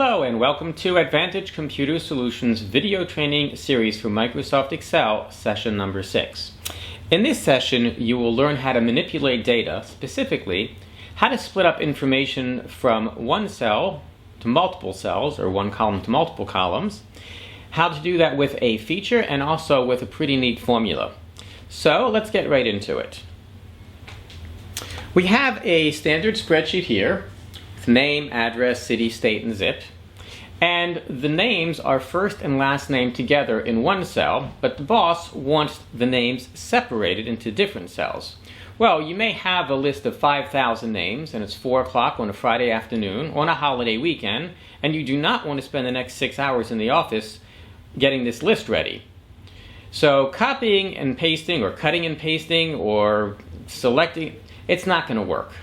Hello and welcome to Advantage Computer Solutions video training series for Microsoft Excel, session number 6. In this session, you will learn how to manipulate data, specifically how to split up information from one cell to multiple cells, or one column to multiple columns, how to do that with a feature and also with a pretty neat formula. So let's get right into it. We have a standard spreadsheet here. Name, address, city, state, and zip. And the names are first and last name together in one cell, but the boss wants the names separated into different cells. Well, you may have a list of 5,000 names, and it's 4 o'clock on a Friday afternoon on a holiday weekend, and you do not want to spend the next 6 hours in the office getting this list ready. So copying and pasting, or cutting and pasting, or selecting, it's not going to work.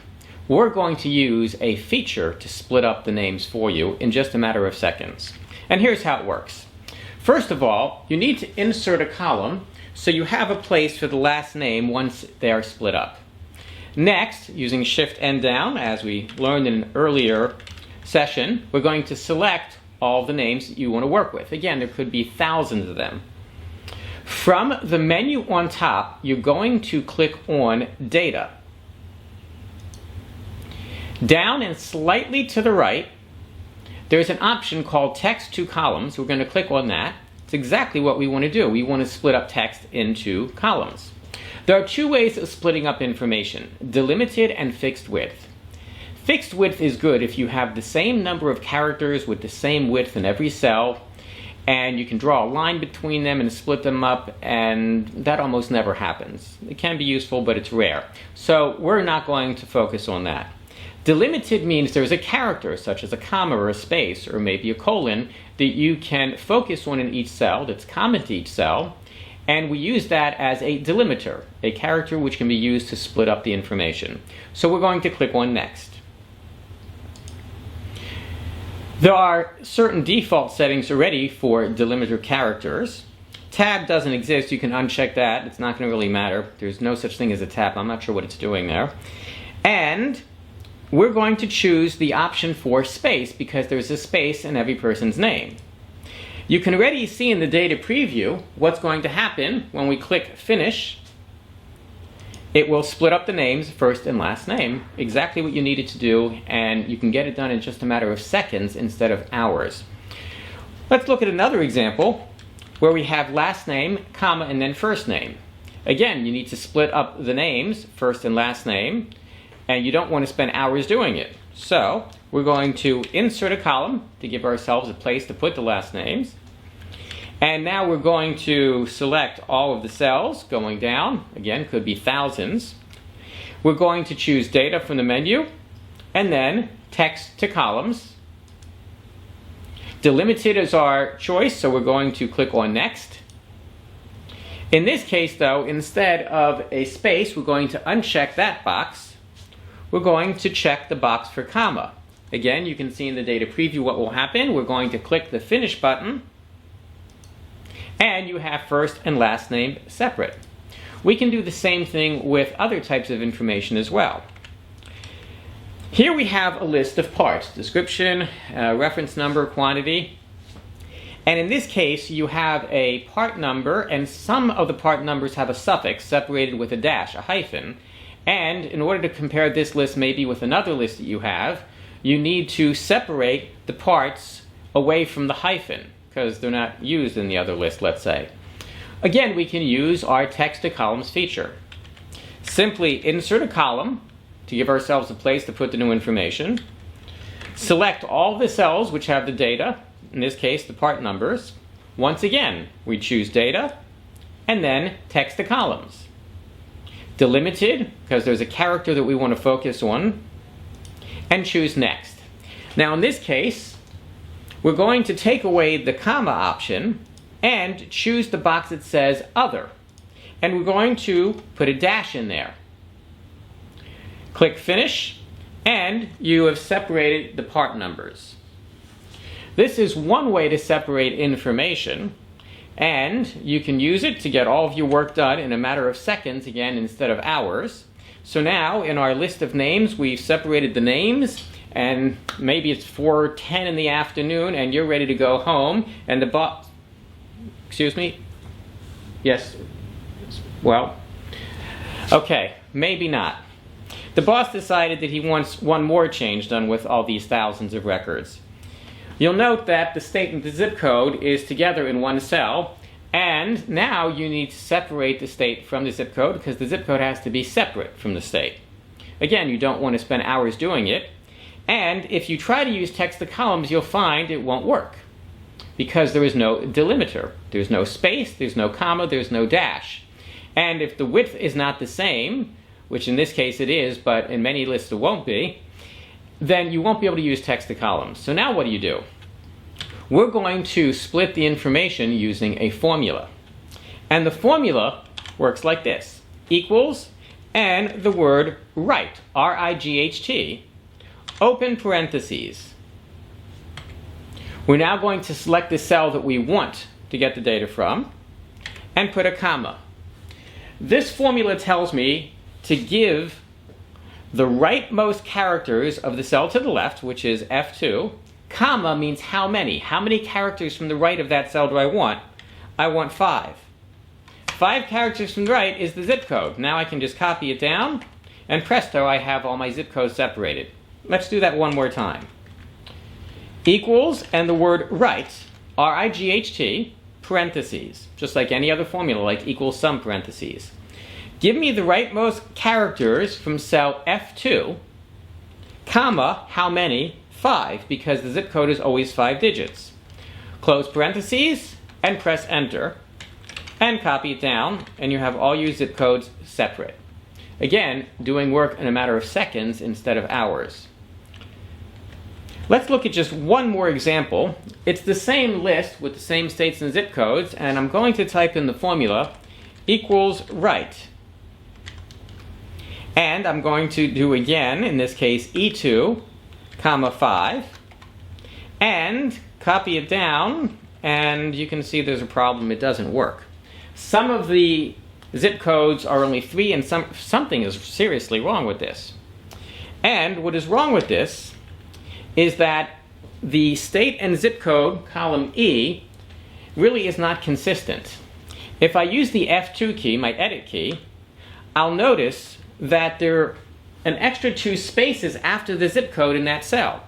We're going to use a feature to split up the names for you in just a matter of seconds. And here's how it works. First of all, you need to insert a column so you have a place for the last name once they are split up. Next, using Shift and down, as we learned in an earlier session, we're going to select all the names that you want to work with. Again, there could be thousands of them. From the menu on top, you're going to click on Data. Down and slightly to the right, there's an option called Text to Columns. We're going to click on that. It's exactly what we want to do. We want to split up text into columns. There are two ways of splitting up information: delimited and fixed width. Fixed width is good if you have the same number of characters with the same width in every cell, and you can draw a line between them and split them up, and that almost never happens. It can be useful, but it's rare. So we're not going to focus on that. Delimited means there's a character, such as a comma or a space, or maybe a colon, that you can focus on in each cell, that's common to each cell, and we use that as a delimiter, a character which can be used to split up the information. So we're going to click on Next. There are certain default settings already for delimiter characters. Tab doesn't exist. You can uncheck that. It's not going to really matter. There's no such thing as a tab. I'm not sure what it's doing there. And we're going to choose the option for space because there's a space in every person's name. You can already see in the data preview what's going to happen when we click Finish. It will split up the names, first and last name, exactly what you need it to do, and you can get it done in just a matter of seconds instead of hours. Let's look at another example where we have last name, comma, and then first name. Again, you need to split up the names, first and last name, and you don't want to spend hours doing it. So we're going to insert a column to give ourselves a place to put the last names. And now we're going to select all of the cells going down. Again, could be thousands. We're going to choose Data from the menu, and then Text to Columns. Delimited is our choice, so we're going to click on Next. In this case, though, instead of a space, we're going to uncheck that box. We're going to check the box for comma. Again, you can see in the data preview what will happen. We're going to click the Finish button, and you have first and last name separate. We can do the same thing with other types of information as well. Here we have a list of parts: description, reference number, quantity. And in this case, you have a part number, and some of the part numbers have a suffix separated with a dash, a hyphen. And in order to compare this list maybe with another list that you have, you need to separate the parts away from the hyphen because they're not used in the other list, let's say. Again, we can use our Text to Columns feature. Simply insert a column to give ourselves a place to put the new information. Select all the cells which have the data, in this case the part numbers. Once again, we choose Data and then Text to Columns. Delimited, because there's a character that we want to focus on, and choose Next. Now in this case, we're going to take away the comma option and choose the box that says Other. And we're going to put a dash in there. Click Finish, and you have separated the part numbers. This is one way to separate information, and you can use it to get all of your work done in a matter of seconds, again, instead of hours. So now, in our list of names, we've separated the names, and maybe it's 4:10 in the afternoon and you're ready to go home, and the boss, excuse me? Yes, well, okay, maybe not. The boss decided that he wants one more change done with all these thousands of records. You'll note that the state and the zip code is together in one cell, and now you need to separate the state from the zip code because the zip code has to be separate from the state. Again, you don't want to spend hours doing it, and if you try to use text to columns, you'll find it won't work because there is no delimiter. There's no space, there's no comma, there's no dash. And if the width is not the same, which in this case it is, but in many lists it won't be, then you won't be able to use text to columns. So now what do? We're going to split the information using a formula. And the formula works like this: equals and the word right, R-I-G-H-T, open parentheses. We're now going to select the cell that we want to get the data from and put a comma. This formula tells me to give the rightmost characters of the cell to the left, which is F2, comma means how many. How many characters from the right of that cell do I want? I want 5. 5 characters from the right is the zip code. Now I can just copy it down, and presto, I have all my zip codes separated. Let's do that one more time. Equals and the word right, R-I-G-H-T, parentheses, just like any other formula, like equals sum parentheses. Give me the rightmost characters from cell F2, comma, how many? 5, because the zip code is always 5 digits. Close parentheses and press enter and copy it down, and you have all your zip codes separate. Again, doing work in a matter of seconds instead of hours. Let's look at just one more example. It's the same list with the same states and zip codes, and I'm going to type in the formula equals right. And I'm going to do again, in this case, E2, comma 5, and copy it down, and you can see there's a problem. It doesn't work. Some of the zip codes are only 3, and something is seriously wrong with this. And what is wrong with this is that the state and zip code, column E, really is not consistent. If I use the F2 key, my edit key, I'll notice that there are an extra 2 spaces after the zip code in that cell.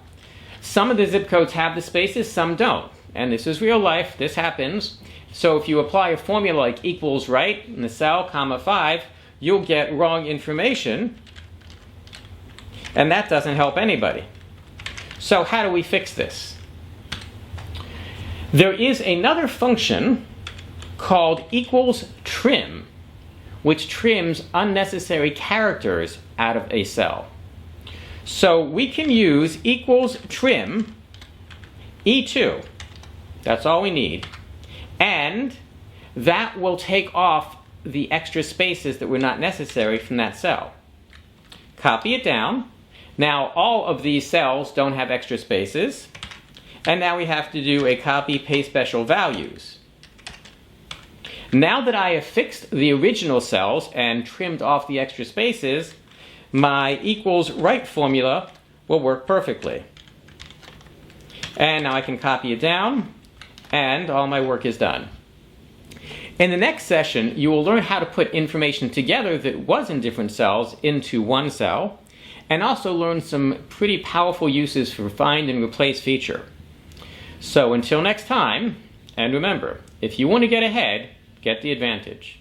Some of the zip codes have the spaces, some don't. And this is real life, this happens. So if you apply a formula like equals right in the cell, comma 5, you'll get wrong information, and that doesn't help anybody. So how do we fix this? There is another function called equals trim, which trims unnecessary characters out of a cell. So we can use equals trim E2. That's all we need. And that will take off the extra spaces that were not necessary from that cell. Copy it down. Now all of these cells don't have extra spaces. And now we have to do a copy paste special values. Now that I have fixed the original cells and trimmed off the extra spaces, my equals right formula will work perfectly. And now I can copy it down, and all my work is done. In the next session, you will learn how to put information together that was in different cells into one cell, and also learn some pretty powerful uses for find and replace feature. So until next time, and remember, if you want to get ahead, get the advantage.